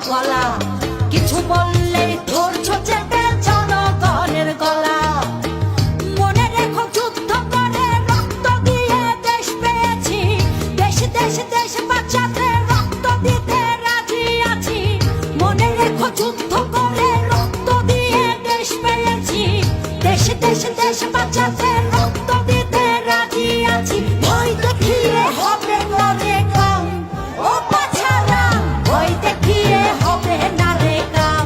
গলা কিছু বললেই ধরছো চেপে জনগণের গলা মনে রেখো যুদ্ধ করে রক্ত দিয়ে দেশ পেয়েছি দেশ দেশ দেশ বাঁচাতে রক্ত দিতে রাজি আছি মনে রেখো যুদ্ধ করে রক্ত দিয়ে দেশ পেয়েছি দেশ দেশ দেশ বাঁচাতে রক্ত দিতে রাজি আছি ভয় দেখিয়ে হবে না রে কাম ও পাছারাম ভয় দেখিয়ে হবে না রে কাম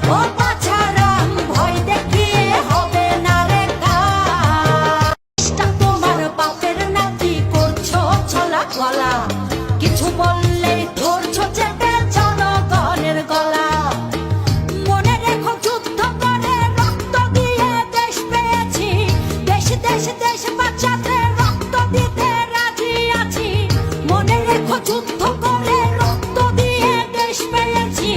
ও পাছারাম ভয় দেখিয়ে হবে না রে কাম তোমার বাপের নাতি করছো ছলা গলা কিছু বললেই ধরছো চেপে জনগণের গলা মনে রেখো যুদ্ধ করে রক্ত দিয়ে দেশ পেয়েছি দেশ দেশ দেশ বাঁচাতে রক্ত দিতে রাজি আছি মনে রেখো যুদ্ধ করে রক্ত দিয়ে দেশ পেয়েছি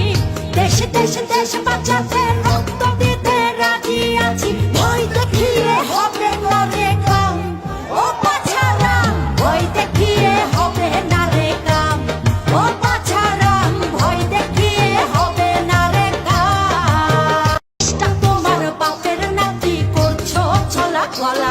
দেশ দেশ দেশ বাঁচাতে রক্ত দিতে রাজি আছি ভয় দেখিয়ে হবে না রে কাম ও পাছারাম ভয় দেখিয়ে হবে না রে কাম ও পাছারাম ভয় দেখিয়ে হবে না রে কাম তোমার বাপের নাতি করছো ছলা গলা